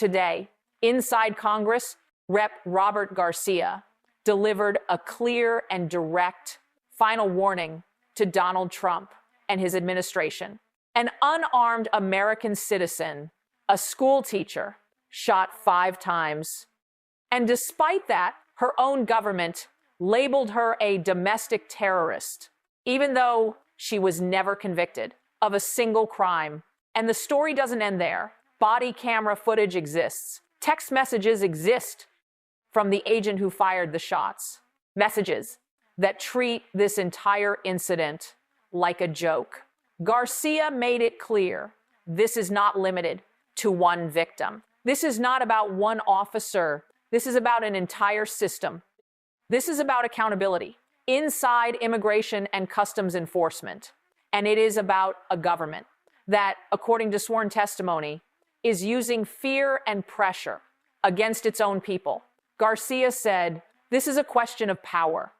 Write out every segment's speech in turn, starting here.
Today, inside Congress, Rep. Robert Garcia delivered a clear and direct final warning to Donald Trump and his administration. An unarmed American citizen, a schoolteacher, shot 5 times. And despite that, her own government labeled her a domestic terrorist, even though she was never convicted of a single crime. And the story doesn't end there. Body camera footage exists. Text messages exist from the agent who fired the shots. Messages that treat this entire incident like a joke. Garcia made it clear this is not limited to one victim. This is not about one officer. This is about an entire system. This is about accountability inside immigration and customs enforcement. And it is about a government that, according to sworn testimony, is using fear and pressure against its own people. Garcia said, this is a question of power.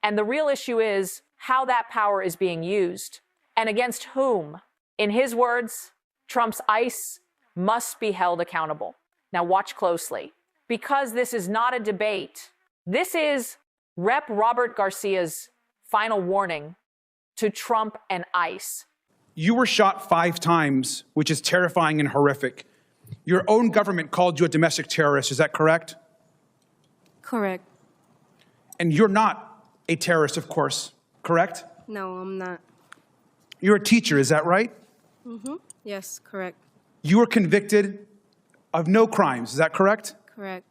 And the real issue is how that power is being used and against whom. In his words, Trump's ICE must be held accountable. Now watch closely, because this is not a debate. This is Rep. Robert Garcia's final warning to Trump and ICE. You were shot 5 times, which is terrifying and horrific. Your own government called you a domestic terrorist, is that correct? Correct. And you're not a terrorist, of course, correct? No, I'm not. You're a teacher, is that right? Yes, correct. You were convicted of no crimes, is that correct? Correct.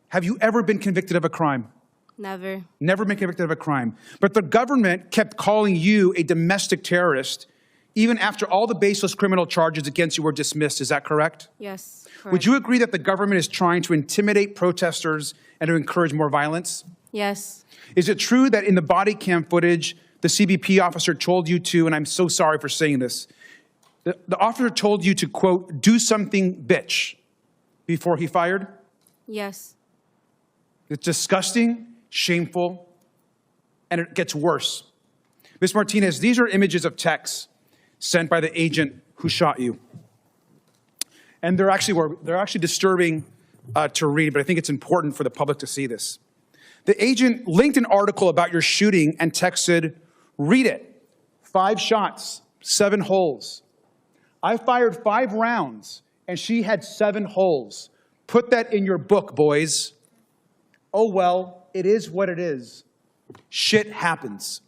Have you ever been convicted of a crime? Never. Never been convicted of a crime. But the government kept calling you a domestic terrorist even after all the baseless criminal charges against you were dismissed, is that correct? Yes, correct. Would you agree that the government is trying to intimidate protesters and to encourage more violence? Yes. Is it true that in the body cam footage, the CBP officer told you to, and I'm so sorry for saying this, the officer told you to, quote, do something, bitch, before he fired? Yes. It's disgusting, shameful, and it gets worse. Ms. Martinez, these are images of texts sent by the agent who shot you. And they're actually disturbing to read, but I think it's important for the public to see this. The agent linked an article about your shooting and texted, read it, 5 shots, 7 holes. I fired 5 rounds and she had 7 holes. Put that in your book, boys. Oh well, it is what it is. Shit happens.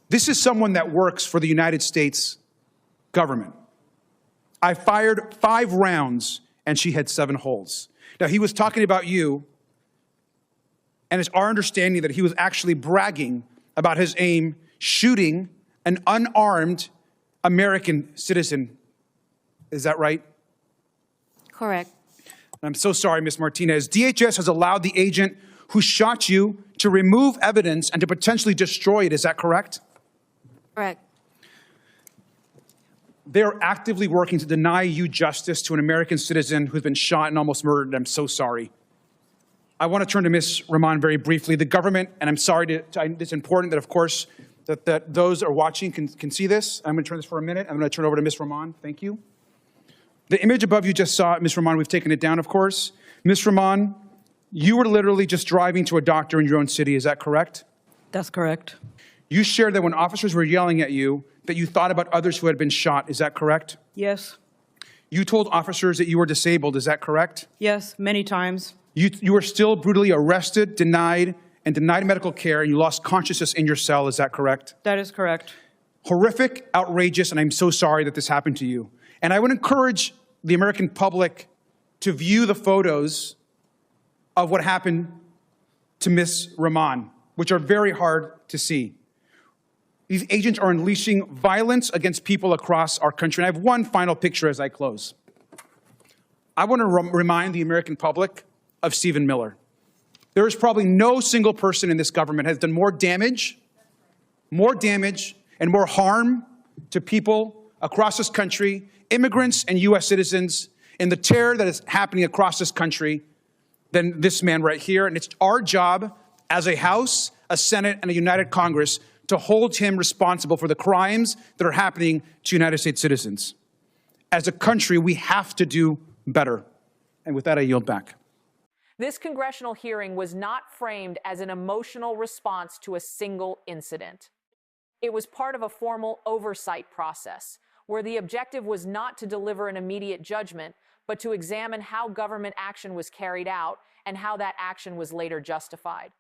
This is someone that works for the United States government. I fired 5 rounds and she had 7 holes. Now, he was talking about you, and it's our understanding that he was actually bragging about his aim shooting an unarmed American citizen. Is that right? Correct. I'm so sorry, Ms. Martinez. DHS has allowed the agent who shot you to remove evidence and to potentially destroy it. Is that correct? Correct. They are actively working to deny you justice to an American citizen who's been shot and almost murdered. I'm so sorry. I want to turn to Ms. Rahman very briefly. The government, and I'm sorry, it's important that, of course, that those are watching can see this. I'm going to turn this for a minute. I'm going to turn over to Ms. Rahman. Thank you. The image above you just saw, Ms. Rahman, we've taken it down, of course. Ms. Rahman, you were literally just driving to a doctor in your own city. Is that correct? That's correct. You shared that when officers were yelling at you, that you thought about others who had been shot. Is that correct? Yes. You told officers that you were disabled. Is that correct? Yes, many times. You were still brutally arrested, denied medical care, and you lost consciousness in your cell. Is that correct? That is correct. Horrific, outrageous, and I'm so sorry that this happened to you. And I would encourage the American public to view the photos of what happened to Ms. Rahman, which are very hard to see. These agents are unleashing violence against people across our country. And I have one final picture as I close. I want to remind the American public of Stephen Miller. There is probably no single person in this government has done more damage and more harm to people across this country, immigrants and U.S. citizens, in the terror that is happening across this country than this man right here. And it's our job as a House, a Senate, and a united Congress to hold him responsible for the crimes that are happening to United States citizens. As a country, we have to do better. And with that, I yield back. This congressional hearing was not framed as an emotional response to a single incident. It was part of a formal oversight process, where the objective was not to deliver an immediate judgment, but to examine how government action was carried out and how that action was later justified.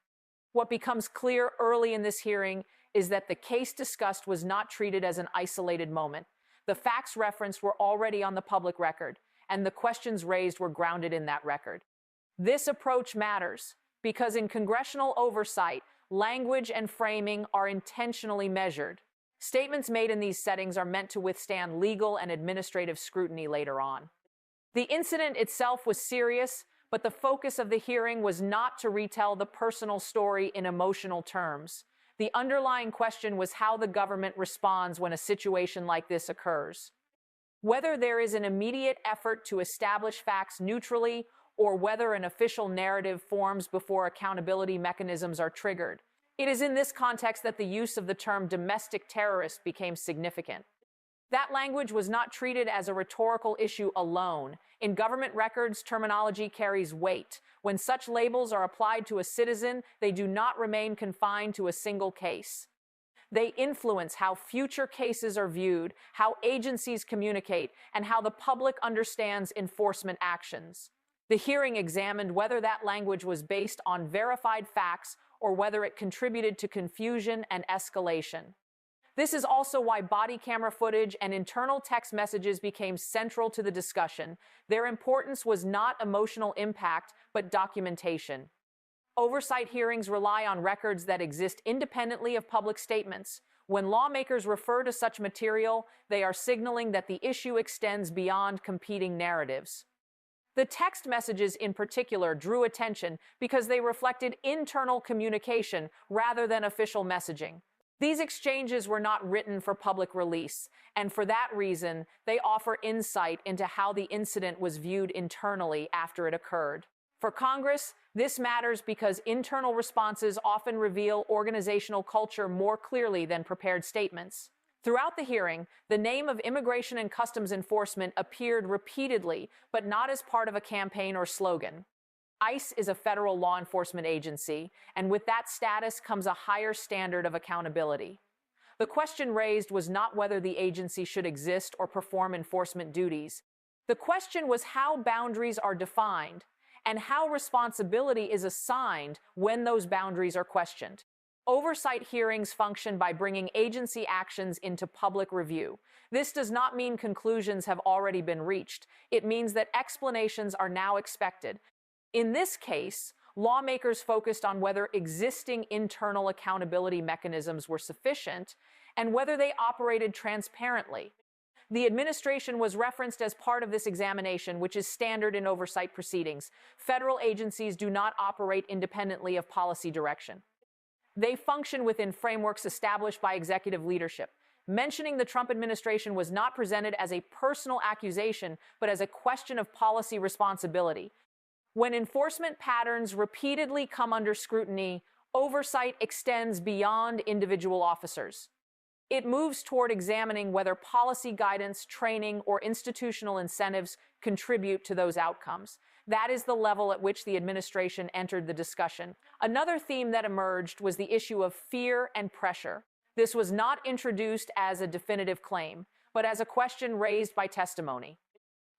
What becomes clear early in this hearing is that the case discussed was not treated as an isolated moment. The facts referenced were already on the public record, and the questions raised were grounded in that record. This approach matters because in congressional oversight, language and framing are intentionally measured. Statements made in these settings are meant to withstand legal and administrative scrutiny later on. The incident itself was serious, but the focus of the hearing was not to retell the personal story in emotional terms. The underlying question was how the government responds when a situation like this occurs. Whether there is an immediate effort to establish facts neutrally or whether an official narrative forms before accountability mechanisms are triggered. It is in this context that the use of the term domestic terrorist became significant. That language was not treated as a rhetorical issue alone. In government records, terminology carries weight. When such labels are applied to a citizen, they do not remain confined to a single case. They influence how future cases are viewed, how agencies communicate, and how the public understands enforcement actions. The hearing examined whether that language was based on verified facts or whether it contributed to confusion and escalation. This is also why body camera footage and internal text messages became central to the discussion. Their importance was not emotional impact, but documentation. Oversight hearings rely on records that exist independently of public statements. When lawmakers refer to such material, they are signaling that the issue extends beyond competing narratives. The text messages in particular drew attention because they reflected internal communication rather than official messaging. These exchanges were not written for public release, and for that reason, they offer insight into how the incident was viewed internally after it occurred. For Congress, this matters because internal responses often reveal organizational culture more clearly than prepared statements. Throughout the hearing, the name of Immigration and Customs Enforcement appeared repeatedly, but not as part of a campaign or slogan. ICE is a federal law enforcement agency, and with that status comes a higher standard of accountability. The question raised was not whether the agency should exist or perform enforcement duties. The question was how boundaries are defined and how responsibility is assigned when those boundaries are questioned. Oversight hearings function by bringing agency actions into public review. This does not mean conclusions have already been reached. It means that explanations are now expected. In this case, lawmakers focused on whether existing internal accountability mechanisms were sufficient and whether they operated transparently. The administration was referenced as part of this examination, which is standard in oversight proceedings. Federal agencies do not operate independently of policy direction. They function within frameworks established by executive leadership. Mentioning the Trump administration was not presented as a personal accusation, but as a question of policy responsibility. When enforcement patterns repeatedly come under scrutiny, oversight extends beyond individual officers. It moves toward examining whether policy guidance, training, or institutional incentives contribute to those outcomes. That is the level at which the administration entered the discussion. Another theme that emerged was the issue of fear and pressure. This was not introduced as a definitive claim, but as a question raised by testimony.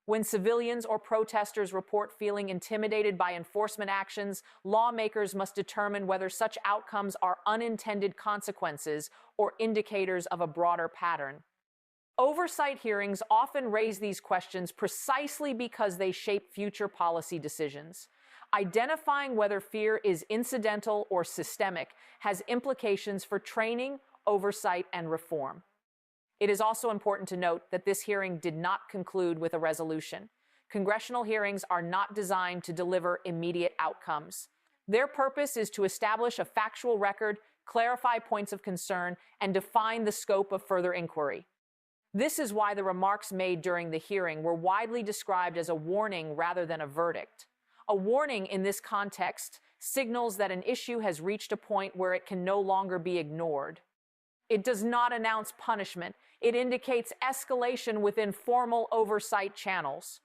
When civilians or protesters report feeling intimidated by enforcement actions, lawmakers must determine whether such outcomes are unintended consequences or indicators of a broader pattern. Oversight hearings often raise these questions precisely because they shape future policy decisions. Identifying whether fear is incidental or systemic has implications for training, oversight, and reform. It is also important to note that this hearing did not conclude with a resolution. Congressional hearings are not designed to deliver immediate outcomes. Their purpose is to establish a factual record, clarify points of concern, and define the scope of further inquiry. This is why the remarks made during the hearing were widely described as a warning rather than a verdict. A warning in this context signals that an issue has reached a point where it can no longer be ignored. It does not announce punishment. It indicates escalation within formal oversight channels.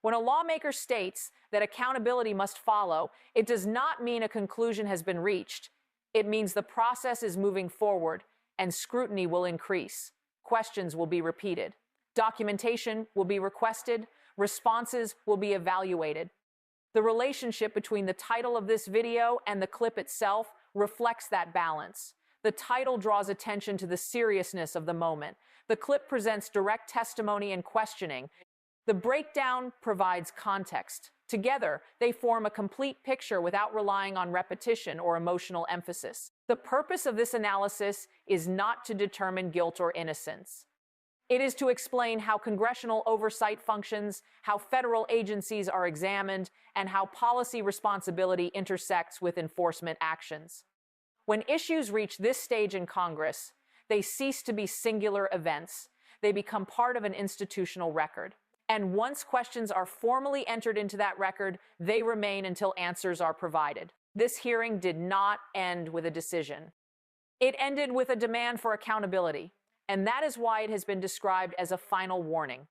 When a lawmaker states that accountability must follow, it does not mean a conclusion has been reached. It means the process is moving forward and scrutiny will increase. Questions will be repeated. Documentation will be requested. Responses will be evaluated. The relationship between the title of this video and the clip itself reflects that balance. The title draws attention to the seriousness of the moment. The clip presents direct testimony and questioning. The breakdown provides context. Together, they form a complete picture without relying on repetition or emotional emphasis. The purpose of this analysis is not to determine guilt or innocence. It is to explain how congressional oversight functions, how federal agencies are examined, and how policy responsibility intersects with enforcement actions. When issues reach this stage in Congress, they cease to be singular events. They become part of an institutional record. And once questions are formally entered into that record, they remain until answers are provided. This hearing did not end with a decision. It ended with a demand for accountability, and that is why it has been described as a final warning.